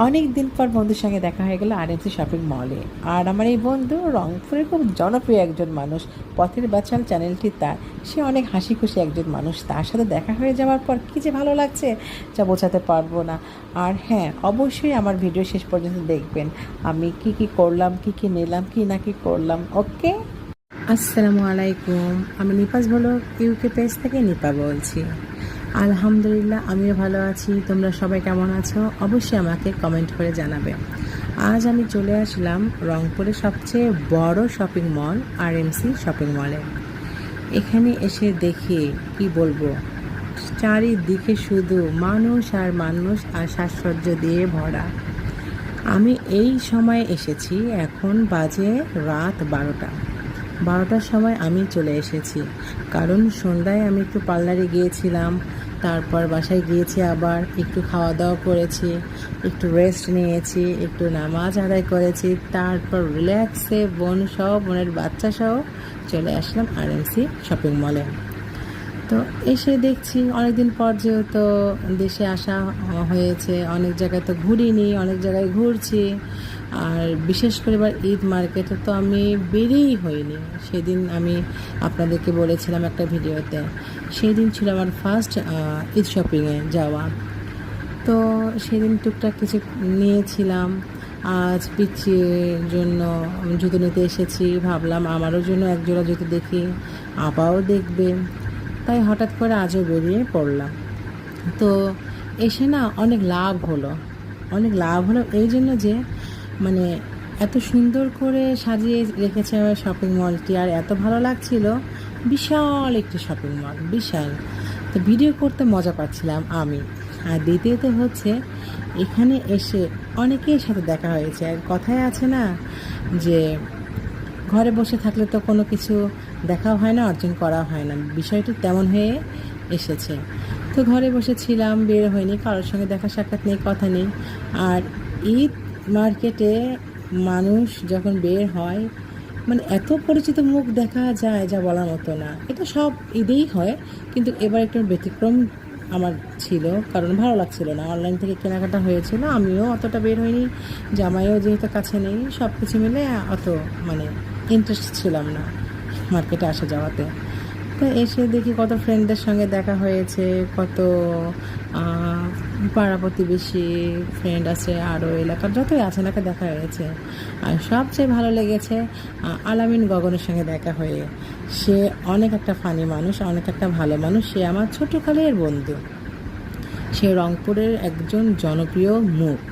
অনেক দিন পর বন্ধুর সঙ্গে দেখা হয়ে গেল আরএমসি শপিং মলে। আর আমার এই বন্ধু রংপুরের খুব জনপ্রিয় একজন মানুষ। পথের বাঁচাল চ্যানেলটি তার। সে অনেক হাসি খুশি একজন মানুষ। তার সাথে দেখা হয়ে যাওয়ার পর কী যে ভালো লাগছে যা বোঝাতে পারবো না। আর হ্যাঁ, অবশ্যই আমার ভিডিও শেষ পর্যন্ত দেখবেন। আমি কি কি করলাম, কি কি নিলাম, কি না কি করলাম। ওকে, আসসালামু আলাইকুম। আমি নিপাস বলো ইউকে পেজ থেকে নিপা বলছি। আলহামদুলিল্লাহ, আমিও ভালো আছি। তোমরা সবাই কেমন আছো অবশ্যই আমাকে কমেন্ট করে জানাবে। আজ আমি চলে আসলাম রংপুরের সবচেয়ে বড় শপিং মল আরএমসি শপিং মলে। এখানে এসে দেখি কি বলবো, চারিদিকে শুধু মানুষ আর মানুষ আর সাজসজ্জা দিয়ে ভরা। আমি এই সময় এসেছি, এখন বাজে রাত 12টা। 12টার সময় আমি চলে এসেছি, কারণ সন্ধ্যায় আমি একটু পার্লারে গিয়েছিলাম, তারপর বাসায় গিয়েছি, আবার একটু খাওয়া দাওয়া করেছি, একটু রেস্ট নিয়েছি, একটু নামাজ আদায় করেছি, তারপর রিল্যাক্সে বোনের বাচ্চা সহ চলে আসলাম আরএমসি শপিং মলে। তো এসে দেখছি অনেকদিন পর যেহেতু দেশে আসা হয়েছে, অনেক জায়গায় তো ঘুরিনি, অনেক জায়গায় ঘুরছি। আর বিশেষ করে এবার ঈদ মার্কেটে তো আমি বেরিয়েই হইনি। সেদিন আমি আপনাদেরকে বলেছিলাম একটা ভিডিওতে, সেই দিন ছিল আমার ফার্স্ট ঈদ শপিংয়ে যাওয়া। তো সেদিন টুকটাক কিছু নিয়েছিলাম। আজ পিচ্চির জন্য জুতো নিতে এসেছি, ভাবলাম আমারও জন্য একজোড়া জুতো দেখি, আপাও দেখবে, তাই হঠাৎ করে আজও বেরিয়ে পড়লাম। তো এসে না অনেক লাভ হলো, অনেক লাভ হলো এই জন্য যে মানে এত সুন্দর করে সাজিয়ে রেখেছে শপিং মলটি, আর এত ভালো লাগছিল। বিশাল একটি শপিং মল, বিশাল। তো ভিডিও করতে মজা পাচ্ছিলাম আমি। আর দ্বিতীয়ত হচ্ছে, এখানে এসে অনেকের সাথে দেখা হয়েছে। আর কথায় আছে না যে ঘরে বসে থাকলে তো কোনো কিছু দেখাও হয় না, অর্জন করা হয় না। বিষয়টি তেমন হয়ে এসেছে। তো ঘরে বসেছিলাম, বের হয়নি, কারোর সঙ্গে দেখা সাক্ষাৎ নেই, কথা নেই। আর ঈদ মার্কেটে মানুষ যখন বের হয়, মানে এত পরিচিত মুখ দেখা যায় যা বলার মতো না। এটা সব ঈদেই হয়, কিন্তু এবার একটু ব্যতিক্রম আমার ছিল, কারণ ভালো লাগছিল না। অনলাইন থেকে কেনাকাটা হয়েছিল, আমিও অতটা বের হইনি, জামাইও যেহেতু কাছে নেই, সব কিছু মিলে অত মানে ইন্টারেস্ট ছিলাম না মার্কেটে আসা যাওয়াতে। তো এসে দেখি কত ফ্রেন্ডদের সঙ্গে দেখা হয়েছে, কত পাড়া প্রতিবেশী ফ্রেন্ড আছে, আরও এলাকার যতই আছে নাকি দেখা হয়েছে। আর সবচেয়ে ভালো লেগেছে আলামিন গগনের সঙ্গে দেখা হয়ে। সে অনেক একটা ফানি মানুষ, অনেক একটা ভালো মানুষ। সে আমার ছোটোকালের বন্ধু, সে রংপুরের একজন জনপ্রিয় মুখ।